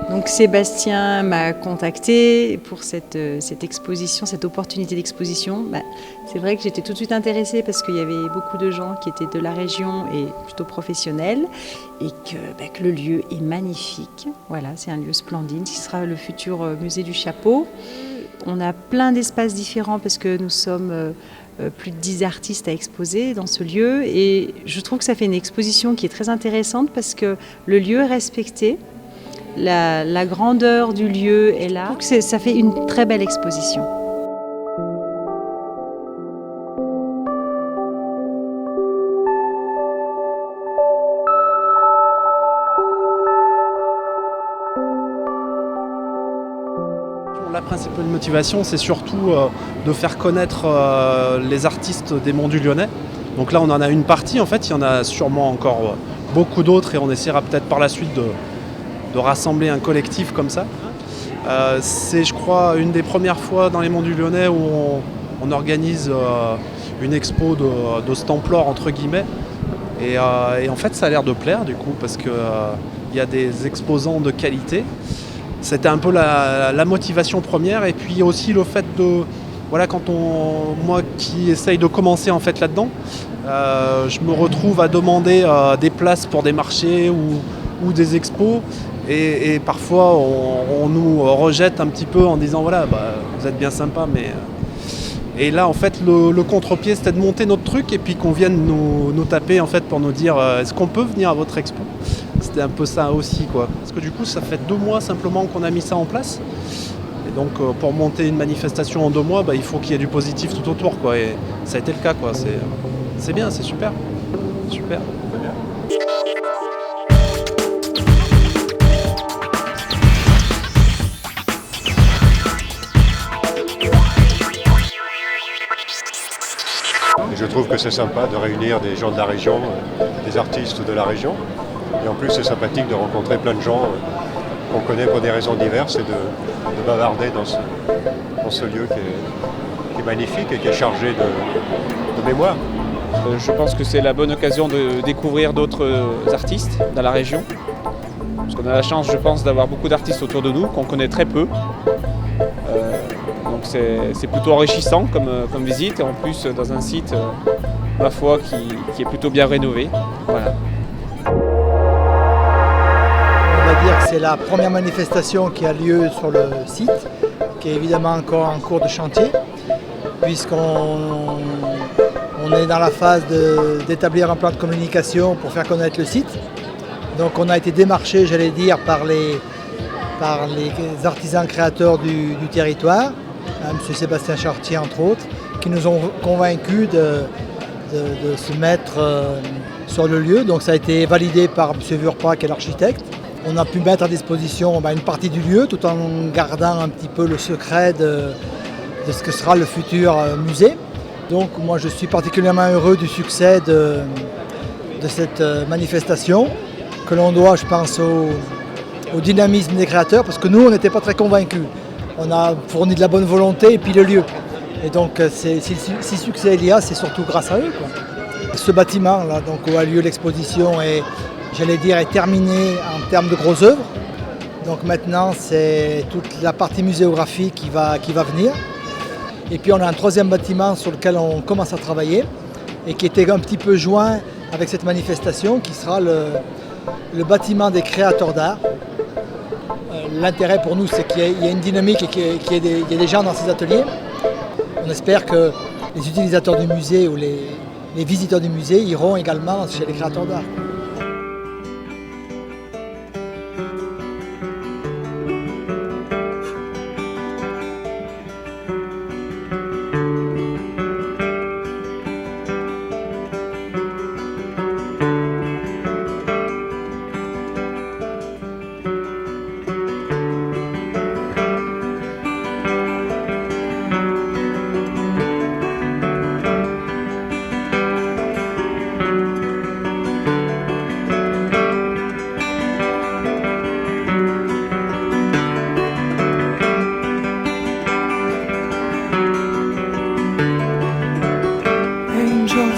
Donc Sébastien m'a contacté pour cette exposition, cette opportunité d'exposition. C'est vrai que j'étais tout de suite intéressée parce qu'il y avait beaucoup de gens qui étaient de la région et plutôt professionnels et que le lieu est magnifique. Voilà, c'est un lieu splendide qui sera le futur musée du Chapeau. On a plein d'espaces différents parce que nous sommes plus de 10 artistes à exposer dans ce lieu et je trouve que ça fait une exposition qui est très intéressante parce que le lieu est respecté. La grandeur du lieu est là. Donc ça fait une très belle exposition. La principale motivation, c'est surtout de faire connaître les artistes des Monts du Lyonnais. Donc là, on en a une partie. En fait, il y en a sûrement encore beaucoup d'autres et on essaiera peut-être par la suite de rassembler un collectif comme ça. C'est, je crois, une des premières fois dans les Monts du Lyonnais où on organise une expo de cette ampleur, entre guillemets. Et en fait, ça a l'air de plaire, du coup, parce qu'il y a des exposants de qualité. C'était un peu la motivation première. Et puis aussi le fait de... Voilà, moi qui essaye de commencer en fait là-dedans, je me retrouve à demander des places pour des marchés ou des expos. Et parfois, on nous rejette un petit peu en disant voilà, vous êtes bien sympa, mais... Et là, en fait, le contre-pied, c'était de monter notre truc et puis qu'on vienne nous taper en fait pour nous dire est-ce qu'on peut venir à votre expo ? C'était un peu ça aussi, quoi. Parce que du coup, ça fait 2 mois simplement qu'on a mis ça en place. Et donc, pour monter une manifestation en 2 mois, il faut qu'il y ait du positif tout autour, quoi. Et ça a été le cas, quoi. C'est bien, c'est super. Super. Je trouve que c'est sympa de réunir des gens de la région, des artistes de la région. Et en plus, c'est sympathique de rencontrer plein de gens qu'on connaît pour des raisons diverses et de bavarder dans ce lieu qui est magnifique et qui est chargé de mémoire. Je pense que c'est la bonne occasion de découvrir d'autres artistes dans la région. Parce qu'on a la chance, je pense, d'avoir beaucoup d'artistes autour de nous, qu'on connaît très peu. Donc c'est plutôt enrichissant comme visite, et en plus dans un site, ma foi, qui est plutôt bien rénové. Voilà. On va dire que c'est la première manifestation qui a lieu sur le site, qui est évidemment encore en cours de chantier, puisqu'on est dans la phase d'établir un plan de communication pour faire connaître le site. Donc on a été démarché, j'allais dire, par les artisans créateurs du territoire, M. Sébastien Chartier entre autres, qui nous ont convaincus de se mettre sur le lieu. Donc ça a été validé par M. Vurpa, qui est l'architecte. On a pu mettre à disposition une partie du lieu tout en gardant un petit peu le secret de ce que sera le futur musée. Donc moi je suis particulièrement heureux du succès de cette manifestation, que l'on doit, je pense, au dynamisme des créateurs, parce que nous on n'était pas très convaincus. On a fourni de la bonne volonté et puis le lieu. Et donc si succès il y a, c'est surtout grâce à eux, quoi. Ce bâtiment là, donc, où a lieu l'exposition, est terminé en termes de gros œuvres. Donc maintenant c'est toute la partie muséographique qui va venir. Et puis on a un 3e bâtiment sur lequel on commence à travailler et qui était un petit peu joint avec cette manifestation, qui sera le bâtiment des créateurs d'art. L'intérêt pour nous, c'est qu'il y ait une dynamique et qu'il y ait des gens dans ces ateliers. On espère que les utilisateurs du musée ou les visiteurs du musée iront également chez les créateurs d'art.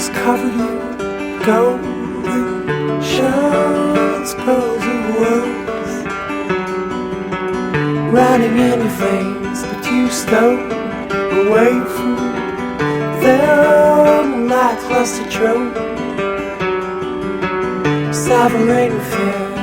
Just covered you, golden shines, pearls of words running in your veins, but you stole away from them like cluster trope, sovereign fear.